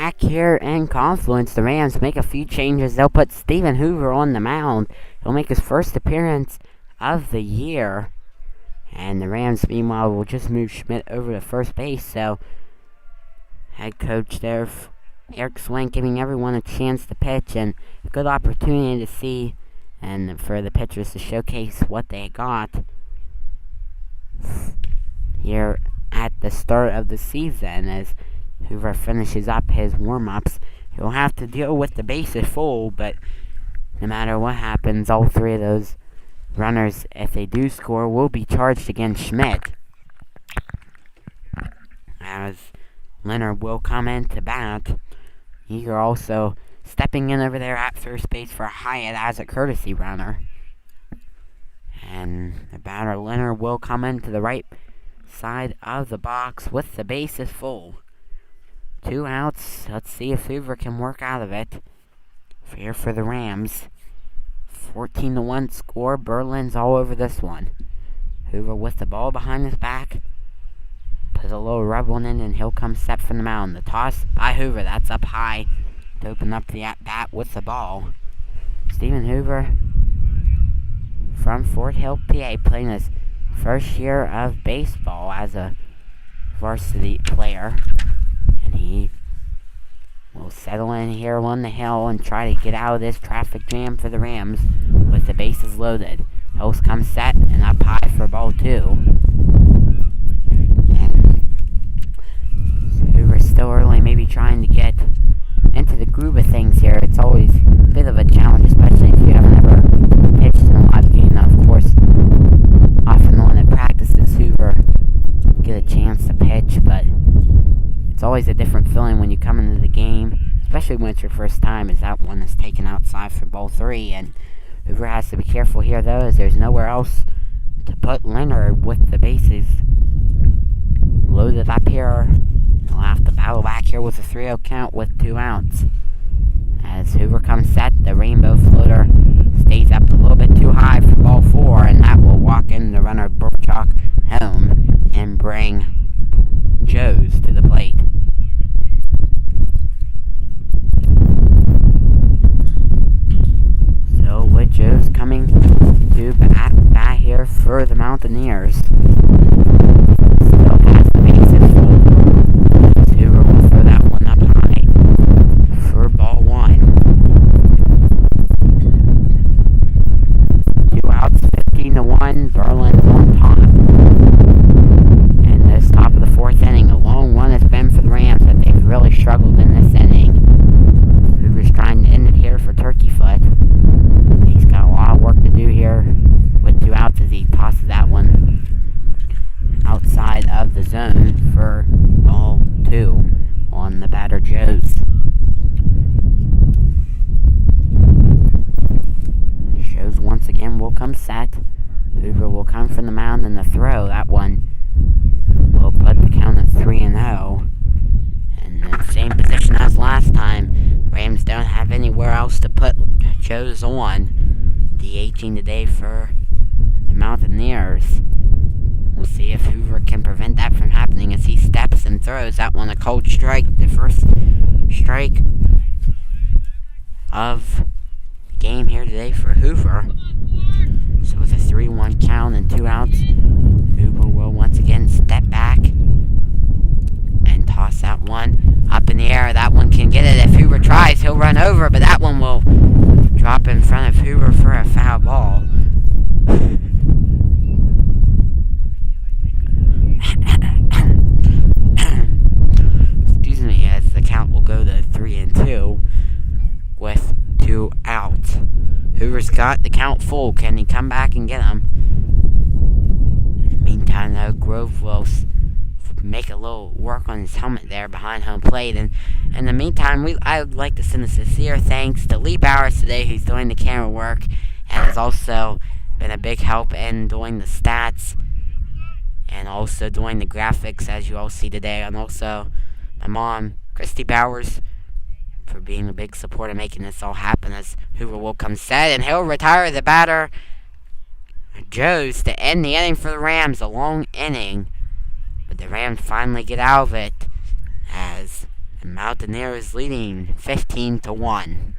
back here in Confluence, the Rams make a few changes. They'll put Stephen Hoover on the mound. He'll make his first appearance of the year. And the Rams, meanwhile, will just move Schmidt over to first base. So, head coach there, Eric Swank, giving everyone a chance to pitch and a good opportunity to see and for the pitchers to showcase what they got here at the start of the season. As Hoover finishes up his warm-ups, he'll have to deal with the bases full, but no matter what happens, all three of those runners, if they do score, will be charged against Schmidt. As Leonard will come in to bat. Eager also stepping in over there at first base for Hyatt as a courtesy runner. And the batter Leonard will come into the right side of the box with the bases full. 2 outs. Let's see if Hoover can work out of it. Here for the Rams. 14-1 score. Berlin's all over this one. Hoover with the ball behind his back. Put a little rub on it and he'll come set from the mound. The toss by Hoover. That's up high to open up the at-bat with the ball. Stephen Hoover from Fort Hill, PA, playing his first year of baseball as a varsity player. And he will settle in here on the hill and try to get out of this traffic jam for the Rams with the bases loaded. Hills come set and up high for ball 2. And Hoover's still early, maybe trying to get into the groove of things here. It's always a bit of a challenge, especially if you haven't ever pitched in a live game. Now, of course, often on at practices, Hoover get a chance to pitch, but it's always a different feeling when you come into the game, especially when it's your first time, as that one is taken outside for ball 3. And Hoover has to be careful here, though, as there's nowhere else to put Leonard with the bases loaded up here. He'll have to battle back here with a 3-0 count with 2 outs. As Hoover comes set, the rainbow floater stays up a little bit too high for ball 4, and that will walk in the runner Burchak home and bring Joes to the plate. So with Joes coming to bat here for the Mountaineers. Still has the bases full. Hoover will throw that one up high for ball 1. 2 outs, 15-1. Berlin's on top. And this top of the 4th inning, a long one has been for the Rams, but they've really struggled in this inning. Hoover's trying to end it here for Turkeyfoot. He's got a lot of work to do here with 2 outs as he tosses that one outside of the zone for ball 2 on the batter Joes. Joes once again will come set. Hoover will come from the mound and the throw. That one will put the count at 3-0. And in the same position as last time, Rams don't have anywhere else to put Joes on. DHing today for the Mountaineers. We'll see if Hoover can prevent that from happening as he steps and throws that one a cold strike. The first strike of the game here today for Hoover. So with a 3-1 count and 2 outs, Hoover will once again step back and toss that one up in the air. That one can get it. If Hoover tries, he'll run over, but that one will drop in front of Hoover for a foul ball. Excuse me, as the count will go to 3-2 with 2 outs. Hoover's got the count full. Can he come back and get him? In the meantime, though, Grove will make a little work on his helmet there behind home plate. And in the meantime, I would like to send a sincere thanks to Lee Bowers today, who's doing the camera work and has also been a big help in doing the stats and also doing the graphics, as you all see today. And also my mom, Christy Bowers, for being a big supporter making this all happen, as Hoover will come set and he'll retire the batter Joes to end the inning for the Rams. A long inning, but the Rams finally get out of it as The Mountaineers leading 15-1.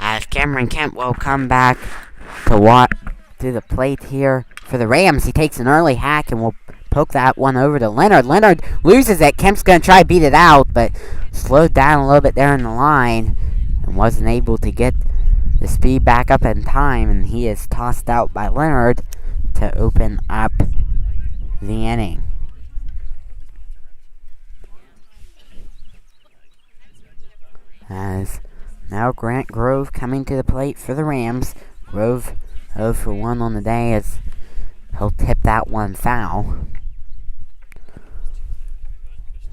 As Cameron Kemp will come back to the plate here for the Rams. He takes an early hack and will poke that one over to Leonard. Leonard loses it. Kemp's going to try to beat it out, but slowed down a little bit there in the line and wasn't able to get the speed back up in time, and he is tossed out by Leonard to open up the inning. As now Grant Grove coming to the plate for the Rams. Grove 0 for 1 on the day as he'll tip that one foul.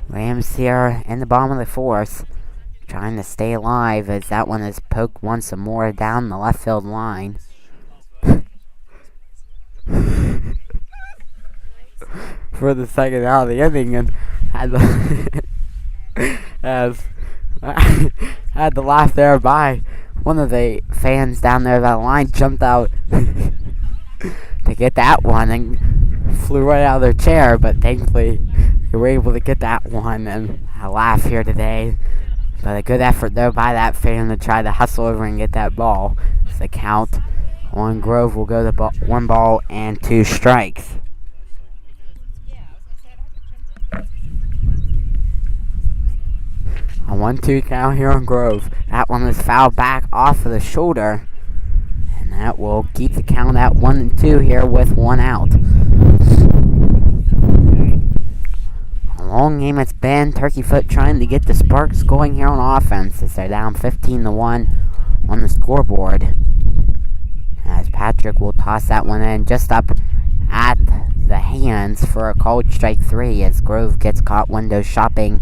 Rams here in the bottom of the fourth, trying to stay alive as that one is poked once more down the left field line. For the second out of the inning, and had to laugh there by one of the fans down there. That line jumped out to get that one and flew right out of their chair, but thankfully they were able to get that one, and I laugh here today. But a good effort there by that fan to try to hustle over and get that ball. So the count on Grove will go to 1 ball and 2 strikes. A 1-2 count here on Grove. That one was fouled back off of the shoulder, and that will keep the count at 1-2 here with 1 out. A long game it's been. Turkeyfoot trying to get the sparks going here on offense as they're down 15-1 on the scoreboard. As Patrick will toss that one in just up at the hands for a called strike 3 as Grove gets caught window shopping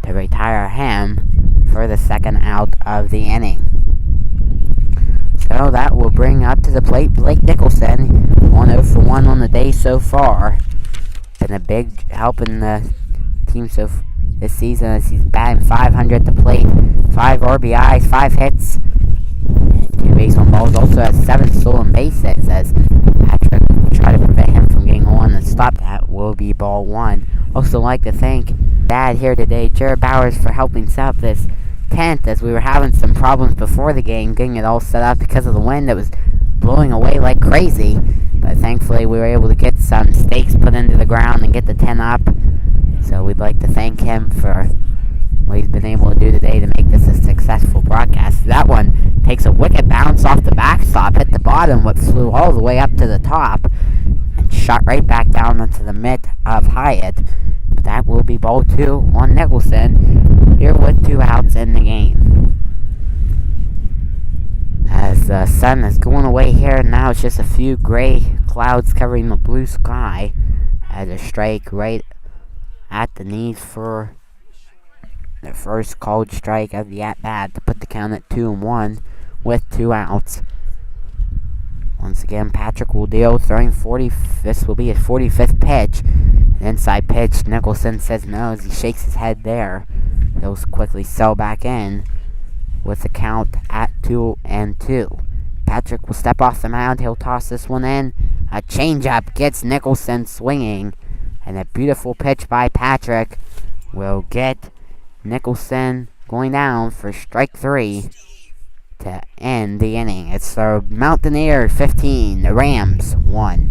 to retire him for the second out of the inning. So that will bring up to the plate Blake Nicholson on 0 for 1 on the day so far. Been a big help in the team this season as he's batting .500 at the plate. 5 RBIs, 5 hits, and 2 base on balls. Also has 7 stolen bases as Patrick will try to prevent him from getting on and stop that. Will be ball 1. Also like to thank Dad here today, Jared Bowers, for helping set up this tent as we were having some problems before the game getting it all set up because of the wind that was blowing away like crazy. But thankfully we were able to get some stakes put into the ground and get the tent up. So we'd like to thank him for what he's been able to do today to make this a successful broadcast. That one takes a wicked bounce off the backstop, hit the bottom, but flew all the way up to the top and shot right back down into the mitt of Hyatt. But that will be ball 2 on Nicholson here with 2 outs in the game. As the sun is going away here, now it's just a few gray clouds covering the blue sky. As a strike right at the knees for the first called strike of the at-bat to put the count at 2-1 with 2 outs. Once again, Patrick will deal, throwing 40. This will be his 45th pitch. An inside pitch. Nicholson says no as he shakes his head there. He'll quickly sell back in with the count at 2-2. Patrick will step off the mound. He'll toss this one in. A changeup gets Nicholson swinging. And a beautiful pitch by Patrick will get Nicholson going down for strike 3 to end the inning. It's the Mountaineers 15, the Rams 1.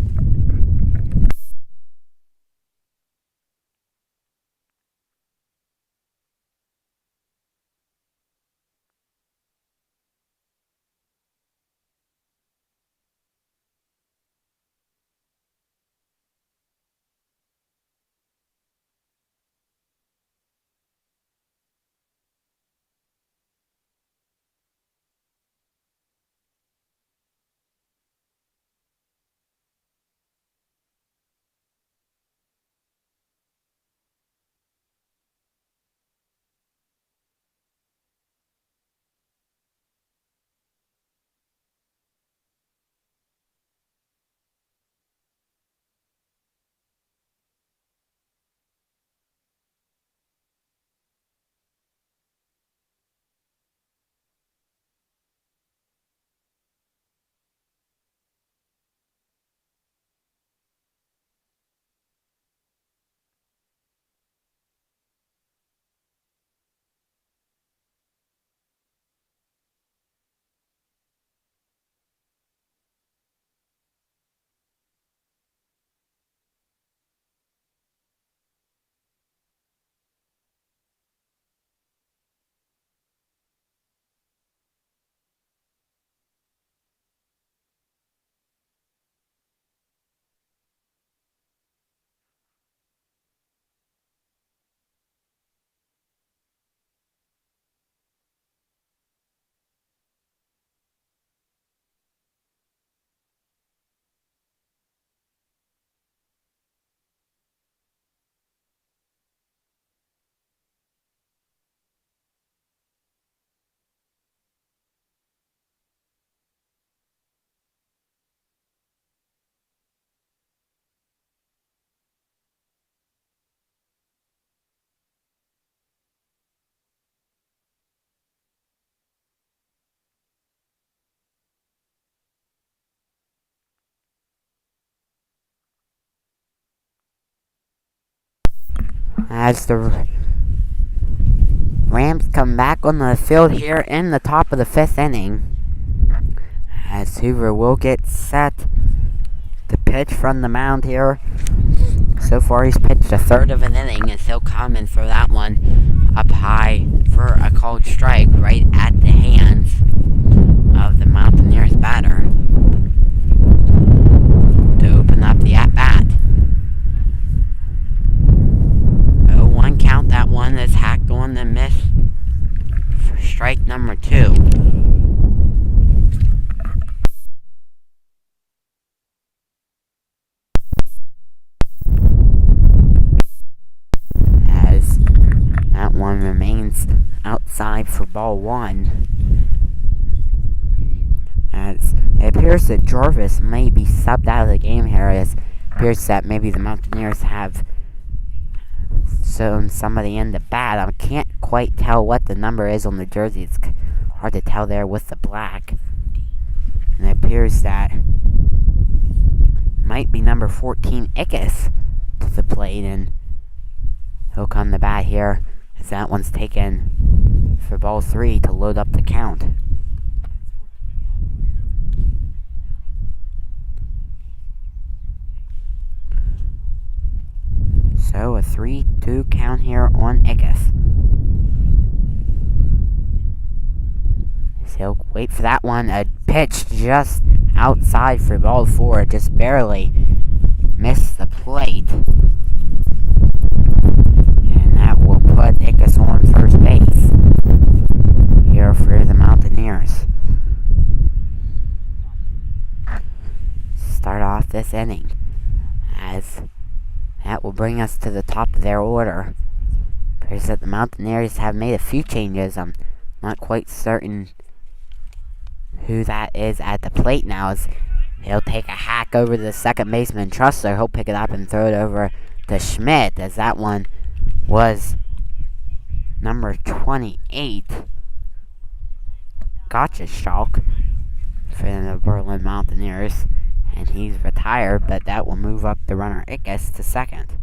As the Rams come back on the field here in the top of the 5th inning. As Hoover will get set to pitch from the mound here. So far he's pitched a third of an inning and still coming for that one up high for a called strike right at the hands of the Mountaineers batter to open up the at-bat. 0-1 count, that one is hacked on the miss for strike number 2. As that one remains outside for ball 1. As it appears that Jarvis may be subbed out of the game here. It appears that maybe the Mountaineers have shown somebody in the bat. I can't quite tell what the number is on the jersey. It's hard to tell there with the black. And it appears that might be number 14, Ickes, to the plate. And he'll come to bat here as that one's taken for ball 3 to load up the count. So a 3-2 count here on Ickes. So he'll wait for that one. A pitch just outside for ball 4. Just barely missed the plate. And that will put Ickes on first base here for the Mountaineers. 6th inning, as that will bring us to the top of their order. Appears that the Mountaineers have made a few changes. I'm not quite certain who that is at the plate now, as he'll take a hack over to the second baseman Trussler. He'll pick it up and throw it over to Schmidt, as that one was number 28. Gottschalk for the Berlin Mountaineers, and he's retired, but that will move up the runner Ickes to second.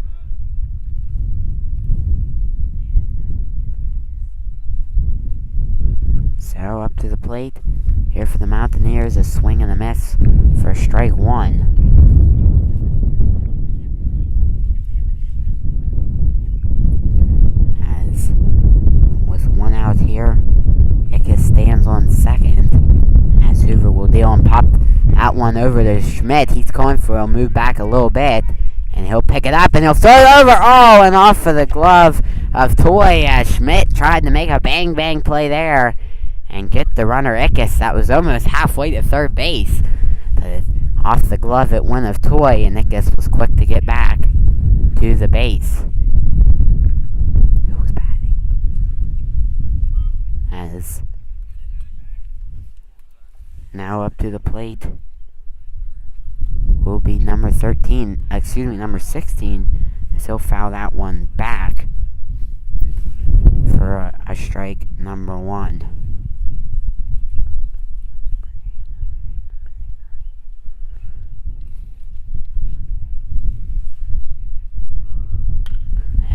So up to the plate here for the Mountaineers, a swing and a miss for strike one. As with one out here, Ickes stands on second, as Hoover will deal and pop that one over to Schmidt. He's going for a move back a little bit, and he'll pick it up and he'll throw it over. Oh, and off of the glove of Toy, as Schmidt tried to make a bang play there and get the runner Ickes. That was almost halfway to third base, but off the glove it went of Toy, and Ickes was quick to get back to the base. Who was batting? As now up to the plate will be number 16, as he'll foul that one back for a strike number one.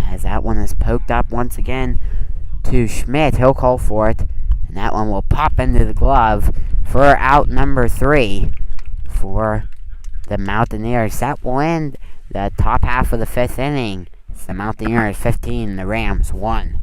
As that one is poked up once again to Schmidt, he'll call for it, and that one will pop into the glove for out number 3 for the Mountaineers. That will end the top half of the 5th inning. It's the Mountaineers 15, the Rams 1.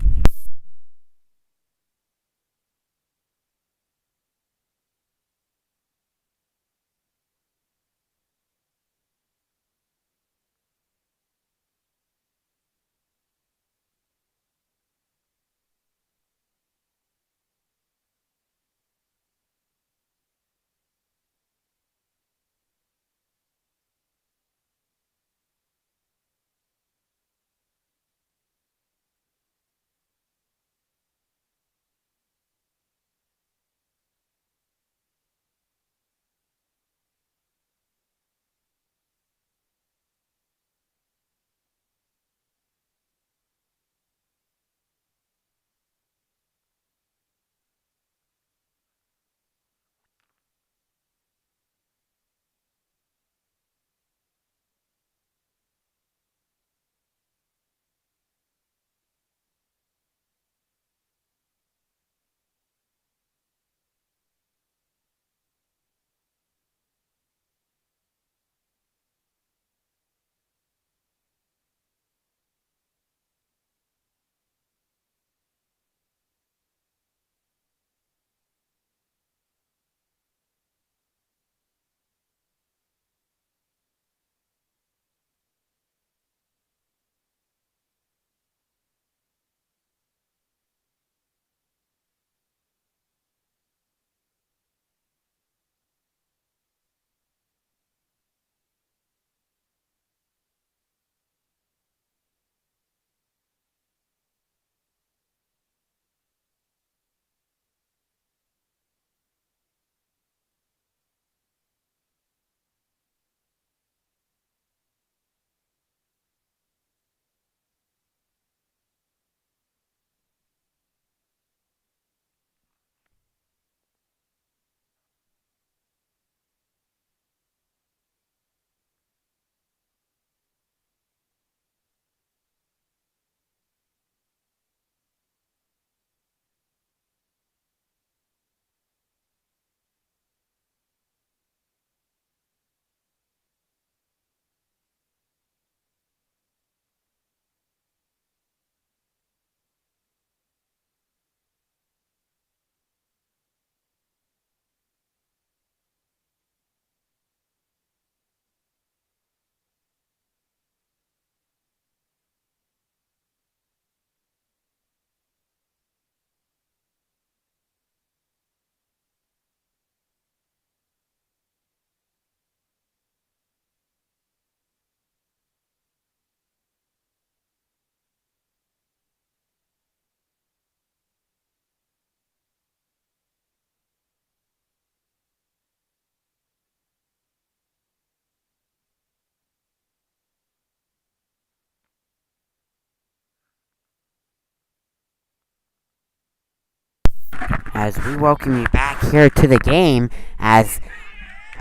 as we welcome you back here to the game as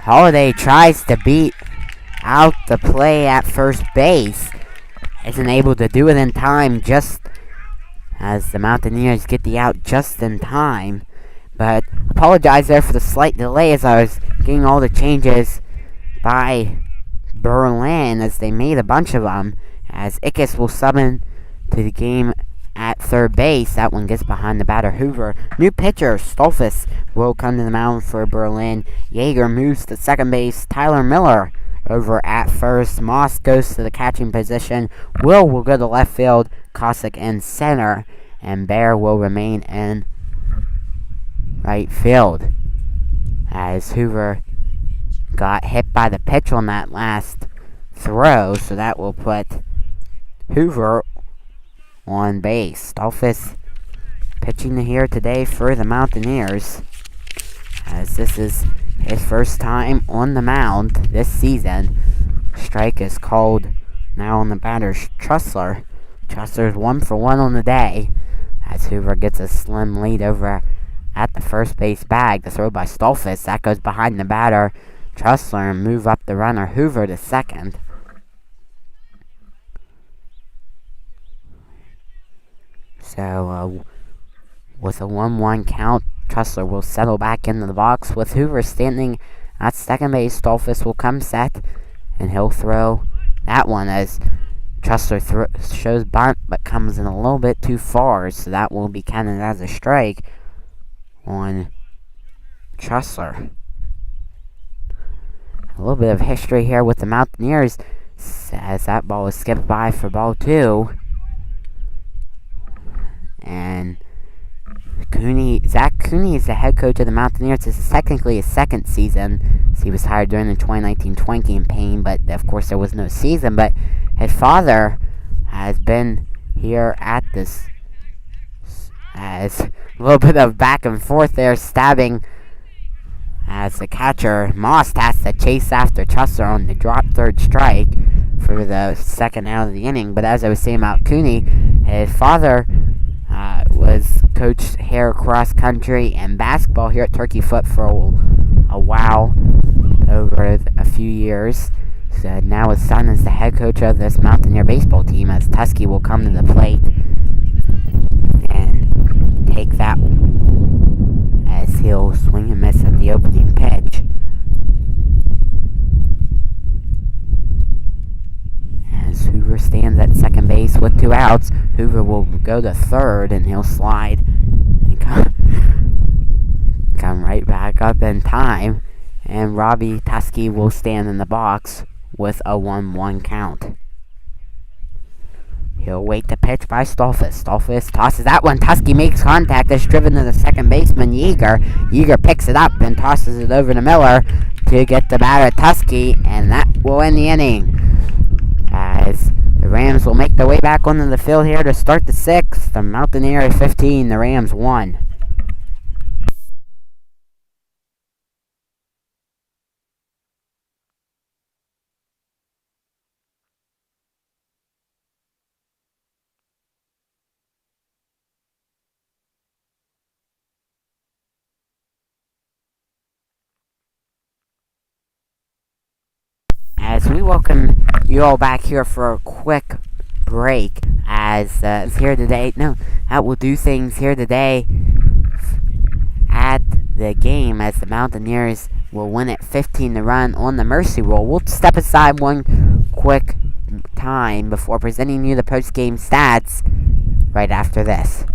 Holiday tries to beat out the play at first base. Isn't able to do it in time just as the Mountaineers get the out just in time. But apologize there for the slight delay as I was getting all the changes by Berlin as they made a bunch of them. As Ickes will summon to the game at third base. That one gets behind the batter Hoover. New pitcher Stolfus will come to the mound for Berlin. Yeager moves to second base. Tyler Miller over at first. Moss goes to the catching position. Will go to left field. Cossack in center. And Bear will remain in right field. As Hoover got hit by the pitch on that last throw. So that will put Hoover on base. Stolfus pitching here today for the Mountaineers. As this is his first time on the mound this season. Strike is called now on the batter Trussler. Trussler's 1 for 1 on the day. As Hoover gets a slim lead over at the first base bag. The throw by Stolfus. That goes behind the batter Trussler and move up the runner Hoover to second. So, with a 1-1 count, Trussler will settle back into the box. With Hoover standing at second base, Stolfus will come set, and he'll throw that one as Trussler shows bunt, but comes in a little bit too far, so that will be counted as a strike on Trussler. A little bit of history here with the Mountaineers, as that ball is skipped by for ball 2. And Zach Cooney is the head coach of the Mountaineers. This is technically his second season. So he was hired during the 2019-20 campaign, but of course there was no season. But his father has been here at this. As a little bit of back and forth there, stabbing as the catcher Moss has to chase after Trussler on the drop third strike for the second out of the inning. But as I was saying about Cooney, his father was coached here cross country and basketball here at Turkeyfoot for a while, over a few years. So now his son is the head coach of this Mountaineer baseball team, as Tusky will come to the plate and take that as he'll swing and miss at the opening pitch. As Hoover stands at second base with 2 outs, Hoover will go to third and he'll slide and come right back up in time. And Robbie Tusky will stand in the box with a 1-1 count. He'll wait the pitch by Stolfus. Stolfus tosses that one. Tusky makes contact. Is driven to the second baseman, Yeager. Yeager picks it up and tosses it over to Miller to get the batter Tusky, and that will end the inning. As the Rams will make their way back onto the field here to start the 6th. The Mountaineers 15, the Rams 1. As we welcome you all back here for a quick break, as here today, that will do things here today at the game, as the Mountaineers will win it 15 to run on the mercy rule. We'll step aside one quick time before presenting you the post-game stats right after this.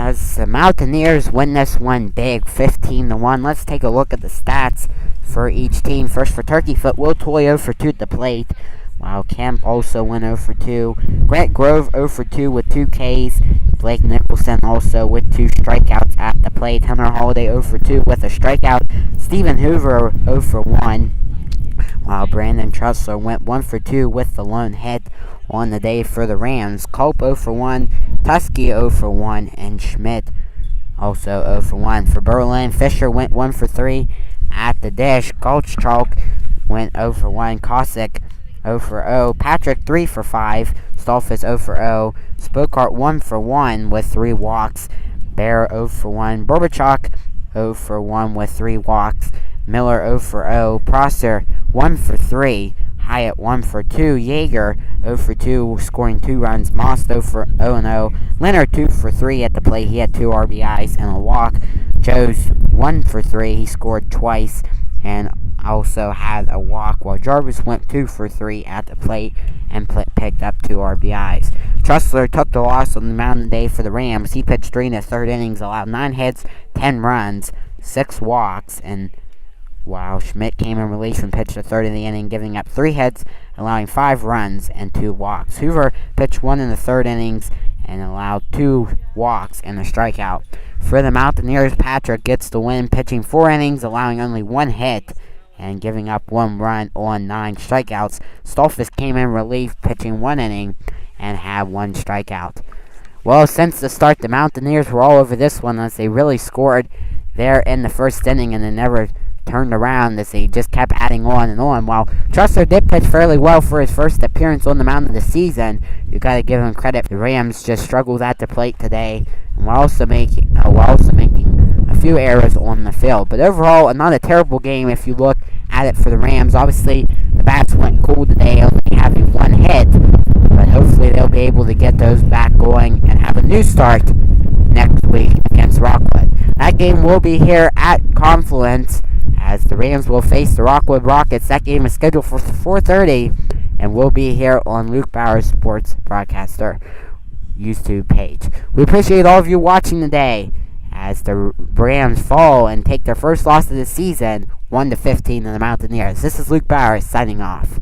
as the Mountaineers win this one big, 15-1. Let's take a look at the stats for each team. First for Turkeyfoot, Will Toy 0 for 2 at the plate, while Kemp also went 0 for 2. Grant Grove 0 for 2 with 2 Ks. Blake Nicholson also with 2 strikeouts at the plate. Hunter Holiday 0 for 2 with a strikeout. Stephen Hoover 0 for 1, while Brandon Trussler went 1 for 2 with the lone hit on the day for the Rams. Culp 0 for 1, Tusky 0 for 1, and Schmidt also 0 for 1. For Berlin, Fisher went 1 for 3 at the dish. Goldschalk went 0 for 1. Cossack 0 for 0. Patrick 3 for 5. Stolfus 0 for 0. Spokart 1 for 1 with 3 walks. Bear 0 for 1. Borbachuk 0 for 1 with 3 walks. Miller 0 for 0. Prosser 1 for 3. Hyatt 1 for 2. Yeager 0 for 2, scoring 2 runs. Moss 0 for 0-0. Leonard 2 for 3 at the plate. He had 2 RBIs and a walk. Joe's 1 for 3. He scored twice and also had a walk, while Jarvis went 2 for 3 at the plate and picked up 2 RBIs. Trussler took the loss on the mound today for the Rams. He pitched 3 in the third innings, allowed 9 hits, 10 runs, 6 walks, and while Schmidt came in relief and pitched the third of the inning, giving up 3 hits, allowing 5 runs and 2 walks. Hoover pitched 1 in the third innings and allowed 2 walks and a strikeout. For the Mountaineers, Patrick gets the win, pitching 4 innings, allowing only 1 hit and giving up 1 run on 9 strikeouts. Stolfus came in relief, pitching 1 inning and had 1 strikeout. Well, since the start, the Mountaineers were all over this one as they really scored there in the first inning and they never turned around as he just kept adding on and on. While Trussler did pitch fairly well for his first appearance on the mound of the season, you got to give him credit. The Rams just struggled at the plate today, and while also making a few errors on the field. But overall, not a terrible game if you look at it for the Rams. Obviously, the bats went cold today, only having 1 hit, but hopefully they'll be able to get those back going and have a new start next week against Rockwood. That game will be here at Confluence, as the Rams will face the Rockwood Rockets. That game is scheduled for 4:30 and will be here on Luke Bauer Sports Broadcaster YouTube page. We appreciate all of you watching today as the Rams fall and take their first loss of the season, 1-15 to the Mountaineers. This is Luke Bauer signing off.